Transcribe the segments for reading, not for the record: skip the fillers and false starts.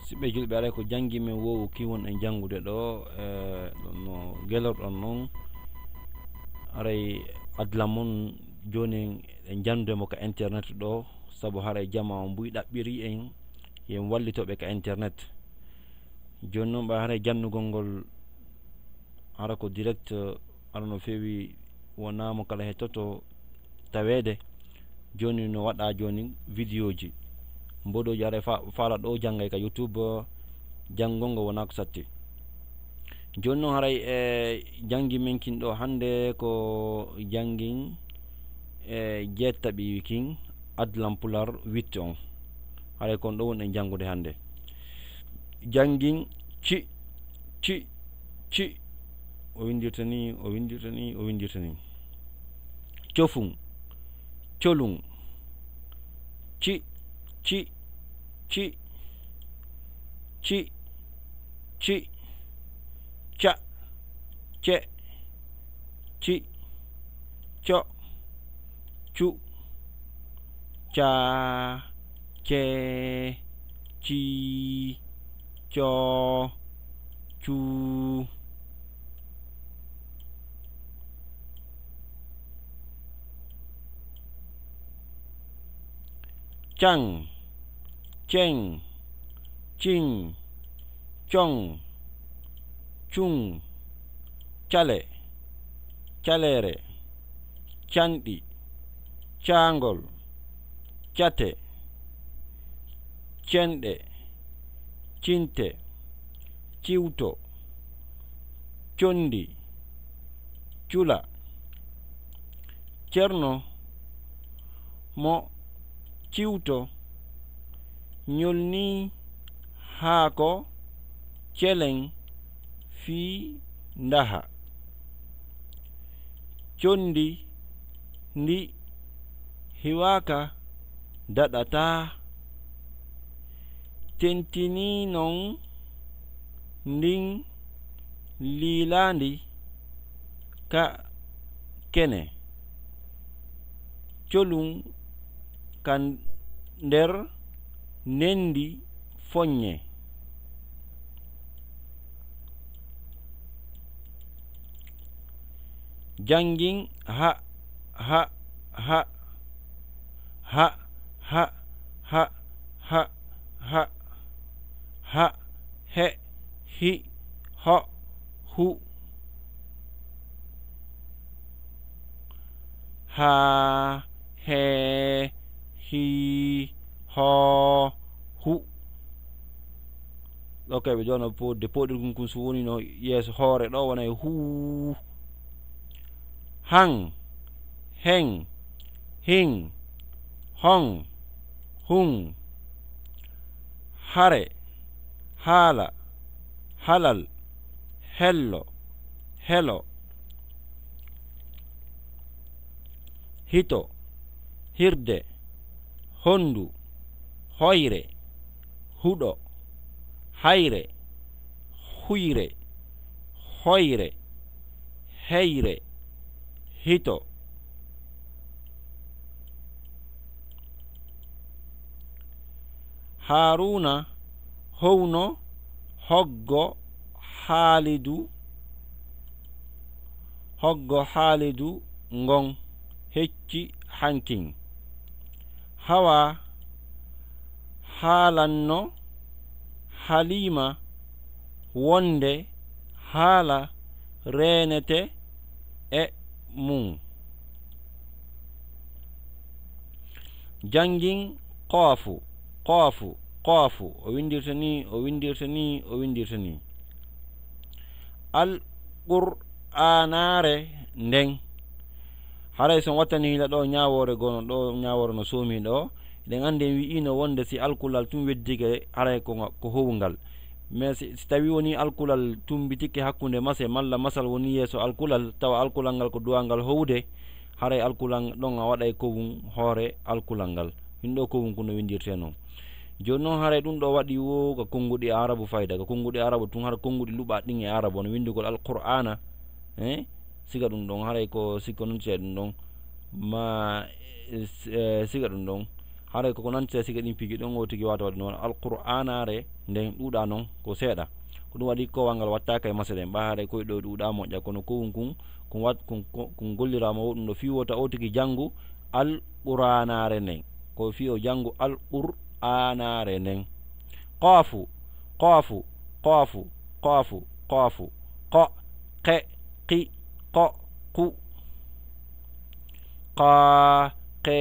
siɓɓe julɓe aray ko jangi men wowu kiwon en jangude ɗo no gelorɗon noon aray adlam mon joni en jandudemo ka internet ɗo saabu haray jama o mbuy ɗaɓɓiri en yen wallitoɓe ka internet joni noon ɓa haray jannugol ngol hara ko direct ara no feewi wonamo kala hettoto tawede joni no waɗa joni vidéo ji mboɗoji aray faala ɗo janggay ka YouTube janngol ngo wona ko satti joni noon haray jangi men kin ɗo hande ko jangin jeettaɓi kin ADLAM POULAR 8 on haray kon ɗo woni en jangude hande jangin ci o windirta ni cofum colum ci ca ce ci co cu ca ce ci co cu cang ceng cing cong cung cale calere canɗi cangol cate cenɗe cinte ciwto condi cula cerno mo ciwto ñolni haako celen fi ndaha condi ndi hiwaka daɗata tentini non ndin liilandi ka kene colum kan nder nendi foññe jangin ha he hi ho hu ha he hi ho hu ɗo kay ɓe jona de poɗirgum kum so woni no yeeso hoore ɗo wonay hu han hen hin hon hun hare haala halal hello helo hito hirde hondu hoyre huɗo hayre huyre hoyre heyre hito haruna howno hoggo haalidu ngon hecci hankin hawa haalanno halima wonde haala renete e mum jangin qaafu o windirta ni al qur'anare nden haray son wattani hila ɗo ñawore gono ɗo ñawore no soomi ɗo ɗen andi en wi'ino wonde si alkulal tum weddige haray ko howgal mais si tawi woni alkulal tumbitike hakkunde mase malla masal woni yeeso alkulal tawa alkulal ngal ko duwangal howde haray alkulal ɗon a waɗay kowum hoore alkulal ngal min ɗo kowum kono windirte noon joni noon haray ɗum ɗo waɗi wo ko konguɗi arabu fayda ko konguɗi arabu tun hara konguɗi luɓa ɗin e arabu no windigol alqur'ana siga ɗum ɗon haray ko sikko non ceeɗum ɗon ma siga ɗum ɗon haray ko nante siga ɗin pigi ɗon o tigi wata waɗi noon alqur'anare nden ɗuuɗa noon ko seeɗa ko ɗum waɗi kowal ngal wattaka e masalen ɓa haray koye ɗo ɗuuɗa moƴƴa kono kowum kun gollirama woɗum ɗo fi wota o tigi janngu alqur'anare nden ko fi o janngu alqur'anare nden qafu qafu qafu qafu qafu qa qe qi qa qu qa qe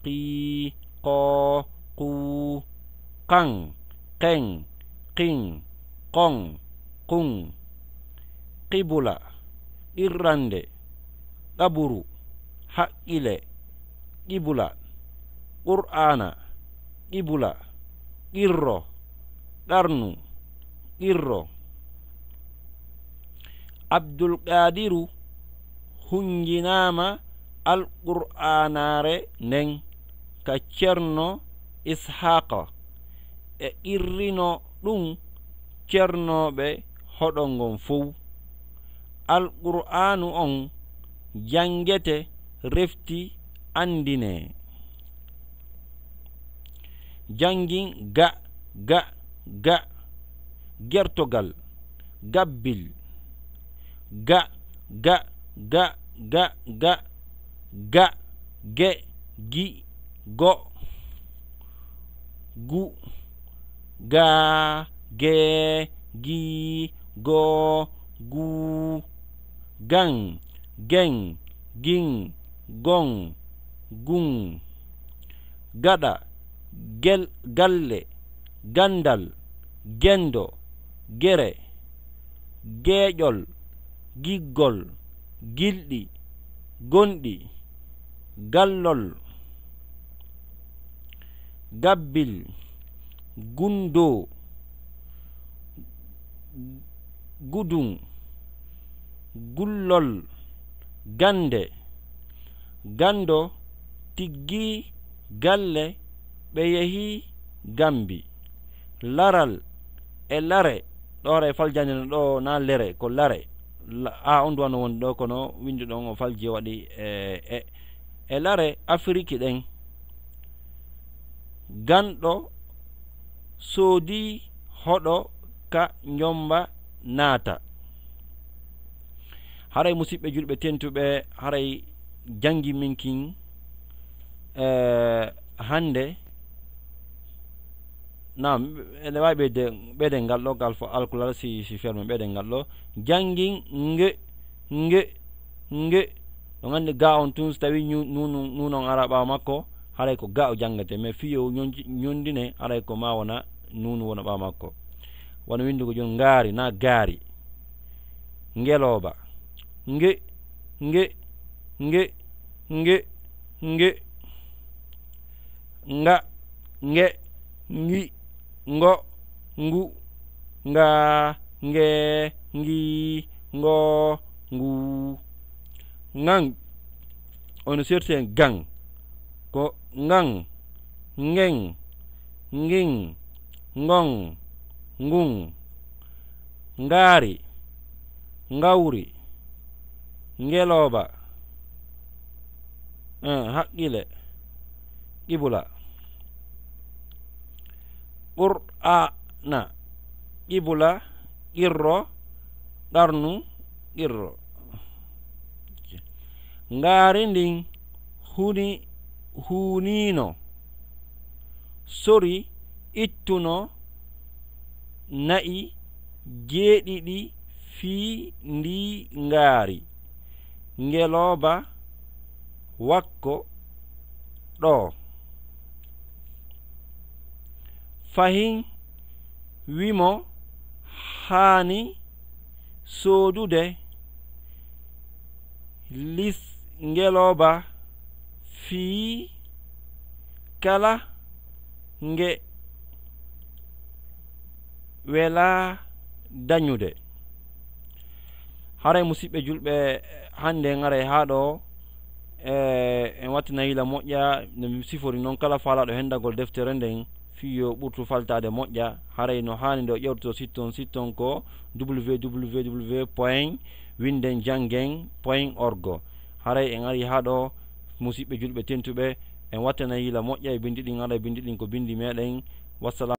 qi qa qu qan qen qin qon qun qibula irrande ɗaburu haqqile qibula qur'ana qibula qirro ɗarnu qirro abdulqadiru hunjinama alqur'anare nden ka ceerno ishaqa e irrino ɗum ceernoɓe hoɗol ngon fof alqur'anu on jangete refti andine jangin ga gertogal gabbil ga ge gi go gu ga ge gi go gu gan gen gin gon gun gada galle gandal gendo gere geeƴol giggol gilɗi gonɗi gallol gabbil gundo gudun gullol gande gando tiggi galle ɓe yehi gambi laral e lare ɗo hara e faljande no ɗo na lere ko lare a on duwano wonde ɗo kono windi ɗon o falji waɗi e lare afrique ɗen ganɗo soodi hoɗo ka ñomba naata haray musidɓe julɓe tentuɓe haray jangi minkin hande nam ene wawi ɓeyden ngal ɗo gal fo alkulal si ferme ɓeyden ngal ɗo jangin nge ɗo gandi ga on tun so tawi nunon ara ɓawa makko haray ko ga o jangate mais fiyo ñondine haray ko ma wona nunu wona ɓawa makko wona windugo jon ngaari na gaari ngeloba nge nga nge ngi ngo ngu nga nge ngi ngo ngu ngang on certain gang ko ngang ngeng nging ngong ngung ngaari ngawri ngeloba haqqile qibula qur'ana qibula qirro ɗarnu qirro ngaari ndin hunino sori ittuno na'i jeeɗiɗi fii ndi ngaari ngeloba wakko ɗo fahin wimo haani soodude lis ngeloba fii kala nge wela dañude haray musidɓe julɓe hande ngare ha ɗo en wattina yila moƴƴa no sifori noon kala faalaɗo hendagol deftere nden fiyo ɓurtu faltade moƴƴa haray no hani nde o ƴewtoto sitton ko www.windenjangen.org haray en ari ha ɗo musidɓe julɓe tentuɓe en wattana yila moƴƴa e bindi ɗin, ala bindi ɗin ko bindi meɗen. Wassalam.